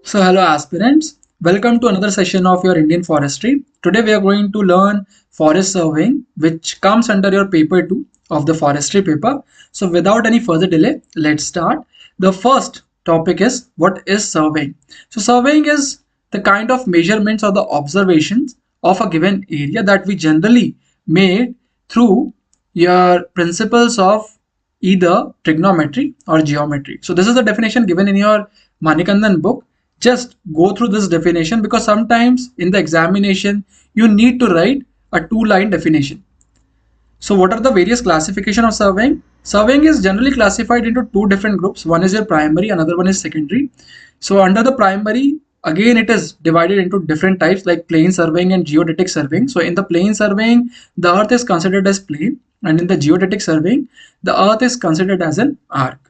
So hello aspirants, welcome to another session of your Indian Forestry. Today we are going to learn forest surveying which comes under your paper 2 of the forestry paper. So without any further delay, let's start. The first topic is what is surveying. So surveying is the kind of measurements or the observations of a given area that we generally made through your principles of either trigonometry or geometry. So this is the definition given in your Manikandan book. Just go through this definition because sometimes in the examination you need to write a two-line definition. So what are the various classification of surveying? Surveying is generally classified into two different groups. One is your primary, another one is secondary. So under the primary, again it is divided into different types like plane surveying and geodetic surveying. So in the plane surveying, the earth is considered as plane, and in the geodetic surveying, the earth is considered as an arc.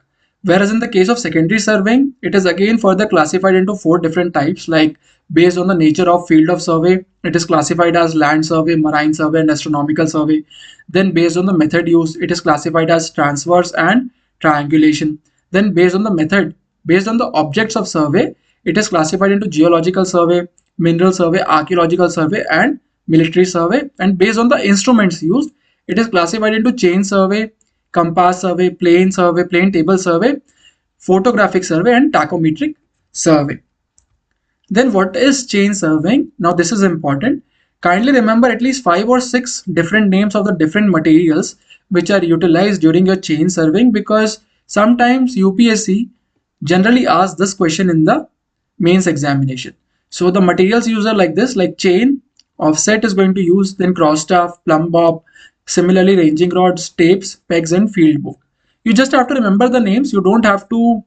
Whereas in the case of secondary surveying, it is again further classified into four different types, like based on the nature of field of survey, it is classified as land survey, marine survey, and astronomical survey. Then based on the method used, it is classified as transverse and triangulation. Then based on the method, based on the objects of survey, it is classified into geological survey, mineral survey, archaeological survey, and military survey. And based on the instruments used, it is classified into chain survey, compass survey, plane table survey, photographic survey, and tachometric survey. Then what is chain surveying? Now this is important. Kindly remember at least 5 or 6 different names of the different materials which are utilized during your chain surveying, because sometimes UPSC generally asks this question in the mains examination. So the materials used are like this, like chain, offset is going to use, then cross staff, plumb bob, similarly ranging rods, tapes, pegs, and field book. You just have to remember the names. You don't have to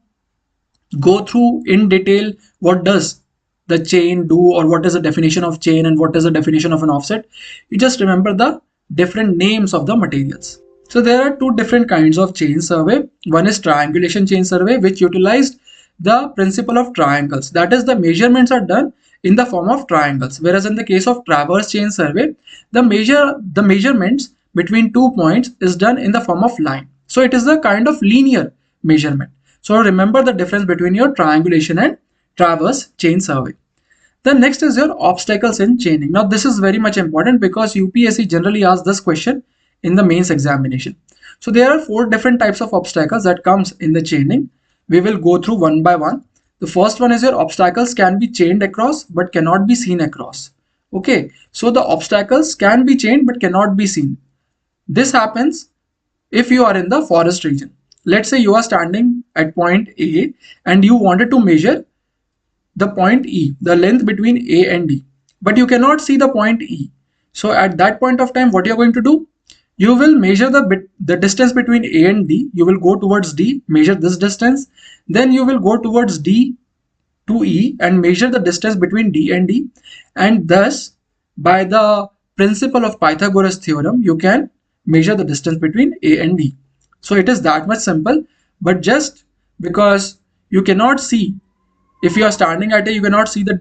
go through in detail what does the chain do or what is the definition of chain and what is the definition of an offset. You just remember the different names of the materials. So there are two different kinds of chain survey. One is triangulation chain survey, which utilized the principle of triangles, that is the measurements are done in the form of triangles, whereas in the case of traverse chain survey, the measurements between 2 points is done in the form of line. So it is a kind of linear measurement. So remember the difference between your triangulation and traverse chain survey. Then next is your obstacles in chaining. Now this is very much important because UPSC generally asks this question in the mains examination. So there are 4 different types of obstacles that comes in the chaining. We will go through one by one. The first one is your obstacles can be chained across but cannot be seen across. Okay, so the obstacles can be chained but cannot be seen. This happens if you are in the forest region. Let's say you are standing at point A and you wanted to measure the point E, the length between A and D, but you cannot see the point E. So at that point of time, what you're going to do? You will measure the distance between A and D. You will go towards D, measure this distance. Then you will go towards D to E and measure the distance between D and D. And thus, by the principle of Pythagoras theorem, you can measure the distance between A and D. So it is that much simple, but just because you cannot see, if you are standing at A, you cannot see the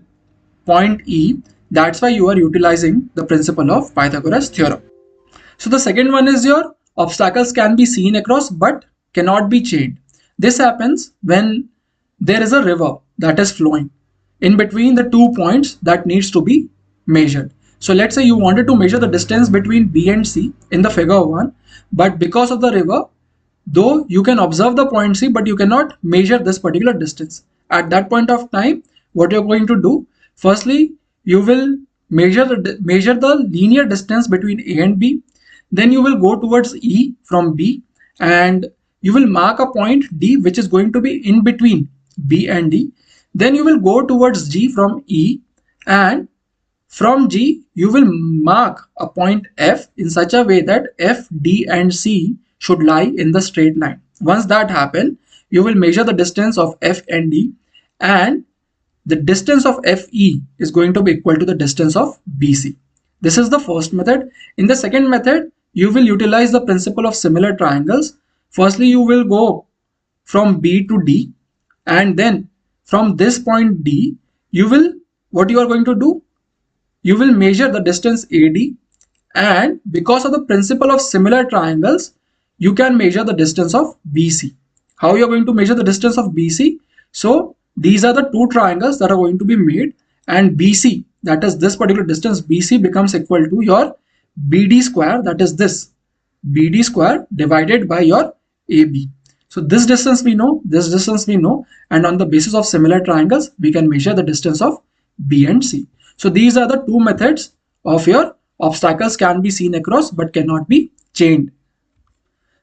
point E. That's why you are utilizing the principle of Pythagoras theorem. So the second one is your obstacles can be seen across but cannot be chained. This happens when there is a river that is flowing in between the 2 points that needs to be measured. So let's say you wanted to measure the distance between B and C in the figure 1, but because of the river, though you can observe the point C, but you cannot measure this particular distance. At that point of time, what you're going to do? Firstly, you will measure the linear distance between A and B. Then you will go towards E from B and you will mark a point D which is going to be in between B and D. Then you will go towards G from E, and from G you will mark a point F in such a way that F, D and C should lie in the straight line. Once that happens, you will measure the distance of F and D, and the distance of FE is going to be equal to the distance of BC. This is the first method. In the second method, you will utilize the principle of similar triangles. Firstly, you will go from B to D, and then from this point D, what you are going to do? You will measure the distance AD, and because of the principle of similar triangles, you can measure the distance of BC. How you are going to measure the distance of BC? So these are the two triangles that are going to be made, and BC, that is this particular distance BC, becomes equal to your BD square, that is this BD square divided by your AB. So this distance we know, this distance we know, and on the basis of similar triangles, we can measure the distance of B and C. So these are the two methods of your obstacles can be seen across but cannot be chained.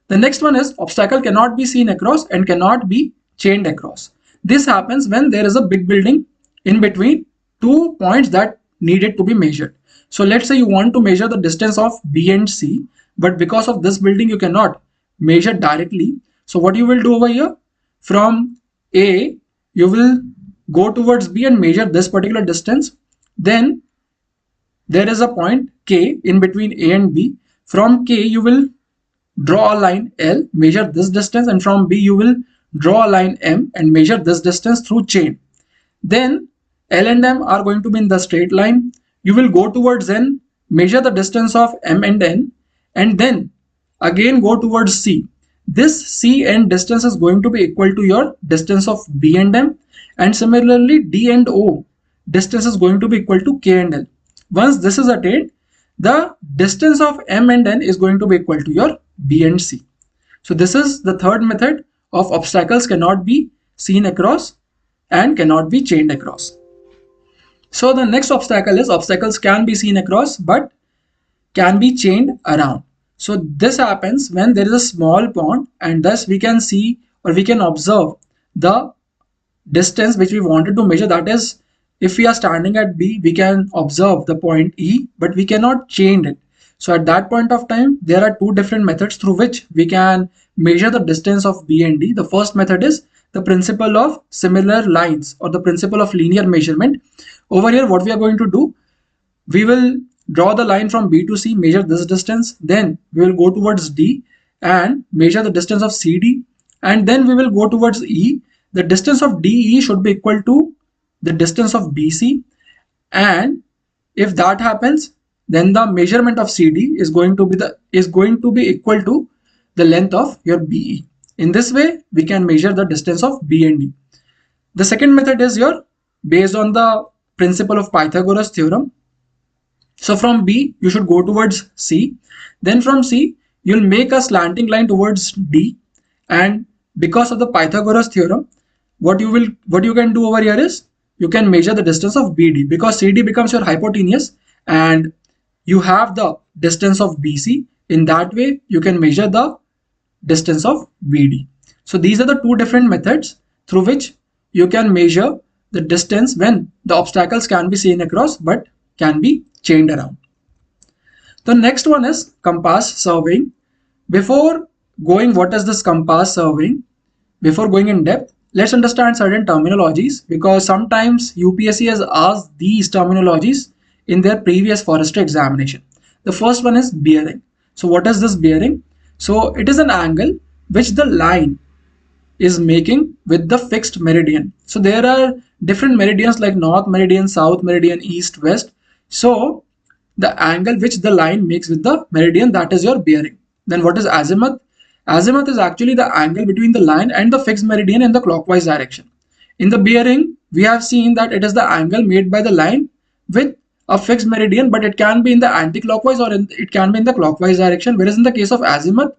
The next one is obstacle cannot be seen across and cannot be chained across. This happens when there is a big building in between two points that needed to be measured. So let's say you want to measure the distance of B and C, but because of this building you cannot measure directly. So what you will do over here, from A you will go towards B and measure this particular distance. Then there is a point K in between A and B. From K you will draw a line L, measure this distance, and from B you will draw a line M and measure this distance through chain. Then L and M are going to be in the straight line. You will go towards N, measure the distance of M and N, and then again go towards C. This C and distance is going to be equal to your distance of B and M, and similarly D and O distance is going to be equal to K and L. Once this is attained, the distance of M and N is going to be equal to your B and C. So this is the third method of obstacles cannot be seen across and cannot be chained across. So the next obstacle is obstacles can be seen across but can be chained around. So this happens when there is a small pond, and thus we can see or we can observe the distance which we wanted to measure. That is, if we are standing at B, we can observe the point E, but we cannot chain it. So at that point of time, there are two different methods through which we can measure the distance of B and D. The first method is the principle of similar lines, or the principle of linear measurement. Over here, what we are going to do, we will draw the line from B to C, measure this distance, then we will go towards D and measure the distance of CD, and then we will go towards E. The distance of DE should be equal to the distance of BC, and if that happens, then the measurement of CD is going to be equal to the length of your BE. In this way, we can measure the distance of B and D. The second method is based on the principle of Pythagoras theorem. So from B, you should go towards C. Then from C, you'll make a slanting line towards D. And because of the Pythagoras theorem, what you can do over here is you can measure the distance of BD, because CD becomes your hypotenuse and you have the distance of BC. In that way, you can measure the distance of BD. So these are the two different methods through which you can measure the distance when the obstacles can be seen across but can be chained around. The next one is compass surveying. Before going what is this compass surveying, before going in depth, let's understand certain terminologies, because sometimes UPSC has asked these terminologies in their previous forestry examination. The first one is bearing. So what is this bearing? So it is an angle which the line is making with the fixed meridian. So there are different meridians like north meridian, south meridian, east, west. So the angle which the line makes with the meridian, that is your bearing. Then what is azimuth? Azimuth is actually the angle between the line and the fixed meridian in the clockwise direction. In the bearing, we have seen that it is the angle made by the line with a fixed meridian, but it can be in the anti-clockwise or it can be in the clockwise direction. Whereas in the case of azimuth,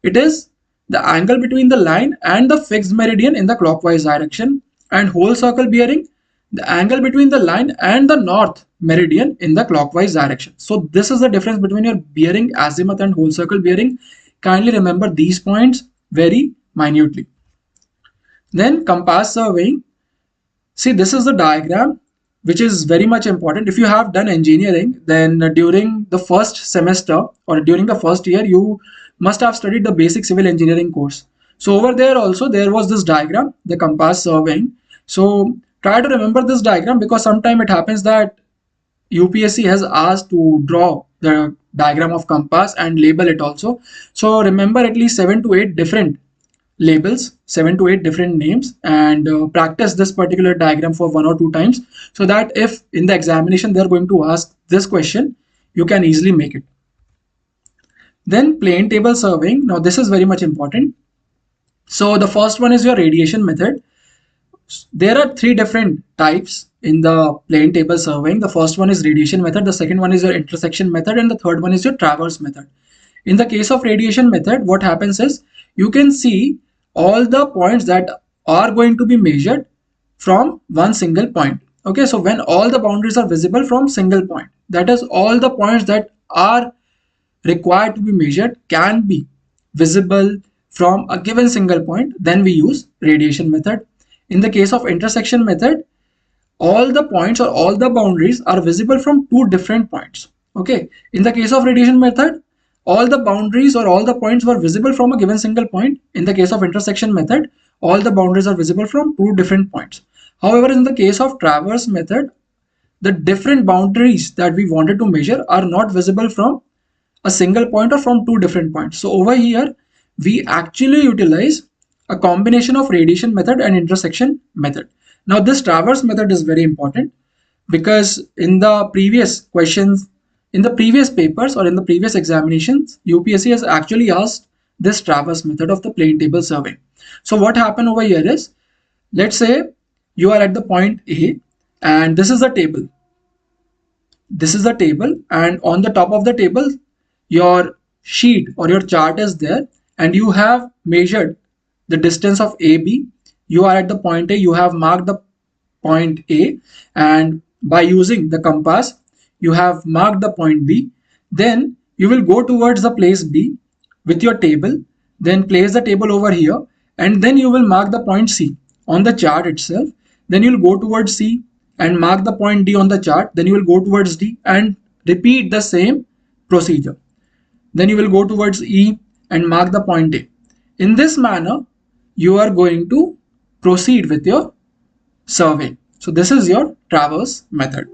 it is the angle between the line and the fixed meridian in the clockwise direction. And whole circle bearing, the angle between the line and the north meridian in the clockwise direction. So this is the difference between your bearing, azimuth, and whole circle bearing. Kindly remember these points very minutely. Then compass surveying. See, this is the diagram which is very much important. If you have done engineering, then during the first semester or during the first year, you must have studied the basic civil engineering course. So over there also there was this diagram, the compass surveying. So try to remember this diagram, because sometimes it happens that UPSC has asked to draw the diagram of compass and label it also. So remember at least 7 to 8 different labels, 7 to 8 different names, and practice this particular diagram for 1 or 2 times, so that if in the examination they are going to ask this question, you can easily make it. Then plane table surveying. Now this is very much important. So the first one is your radiation method. there are three different types in the plane table surveying. The first one is radiation method, the second one is your intersection method, and the third one is your traverse method. In the case of radiation method, what happens is you can see all the points that are going to be measured from one single point. Okay, so when all the boundaries are visible from single point, that is, all the points that are required to be measured can be visible from a given single point, then we use radiation method. In the case of intersection method, all the points or all the boundaries are visible from two different points. Okay, in the case of radiation method, all the boundaries or all the points were visible from a given single point. In the case of intersection method, all the boundaries are visible from two different points. However, in the case of traverse method, the different boundaries that we wanted to measure are not visible from a single point or from two different points. So over here, we actually utilize a combination of radiation method and intersection method. Now this traverse method is very important because in the previous questions, in the previous papers or in the previous examinations, UPSC has actually asked this traverse method of the plane table survey. So what happened over here is, let's say you are at the point A and this is the table. This is the table, and on the top of the table your sheet or your chart is there, and you have measured the distance of AB. You are at the point A, you have marked the point A, and by using the compass you have marked the point B. Then you will go towards the place B with your table, then place the table over here, and then you will mark the point C on the chart itself. Then you will go towards C and mark the point D on the chart. Then you will go towards D and repeat the same procedure. Then you will go towards E and mark the point A. In this manner, you are going to proceed with your survey. So this is your traverse method.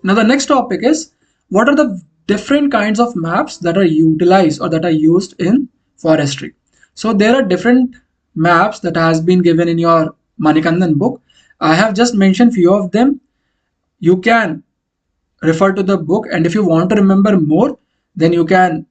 Now the next topic is, what are the different kinds of maps that are utilized or that are used in forestry. So there are different maps that has been given in your Manikandan book. I have just mentioned few of them. You can refer to the book, and if you want to remember more, then you can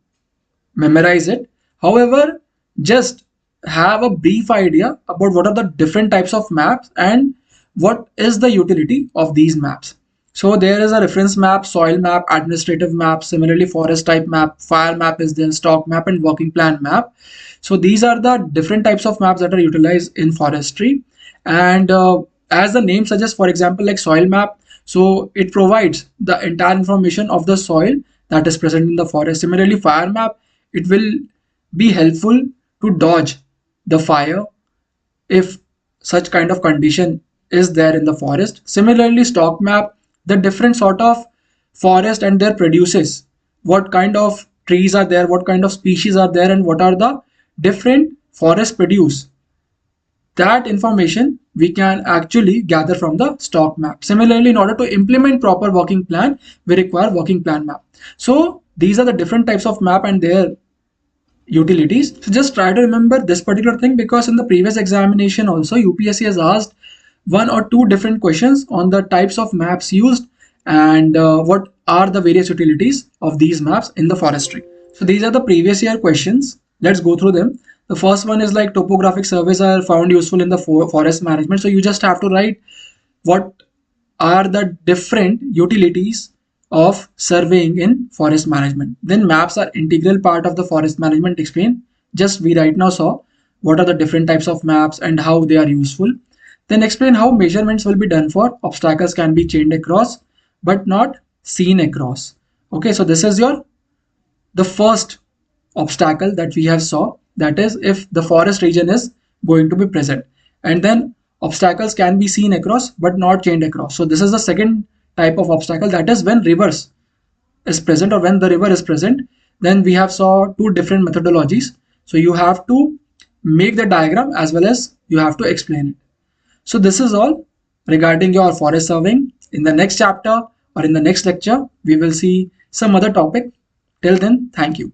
memorize it. However, just have a brief idea about what are the different types of maps and what is the utility of these maps. So there is a reference map, soil map, administrative map, similarly forest type map, fire map is there, stock map, and working plan map. So these are the different types of maps that are utilized in forestry. And as the name suggests, for example, like soil map, so it provides the entire information of the soil that is present in the forest. Similarly, fire map, it will be helpful to dodge the fire if such kind of condition is there in the forest. Similarly, stock map, the different sort of forest and their produces, what kind of trees are there, what kind of species are there, and what are the different forest produce. That information we can actually gather from the stock map. Similarly, in order to implement proper working plan, we require working plan map. So these are the different types of map and their utilities. So just try to remember this particular thing, because in the previous examination also UPSC has asked one or two different questions on the types of maps used and what are the various utilities of these maps in the forestry. So these are the previous year questions. Let's go through them. The first one is like topographic surveys are found useful in the forest management. So you just have to write what are the different utilities of surveying in forest management. Then maps are integral part of the forest management. Explain. Just we right now saw what are the different types of maps and how they are useful. Then explain how measurements will be done for obstacles can be chained across but not seen across. Okay, so this is your the first obstacle that we have saw, that is if the forest region is going to be present, and then obstacles can be seen across but not chained across. So this is the second type of obstacle, that is when rivers is present or when the river is present. Then we have saw two different methodologies. So you have to make the diagram as well as you have to explain it. So this is all regarding your forest surveying. In the next chapter or in the next lecture, we will see some other topic. Till then, thank you.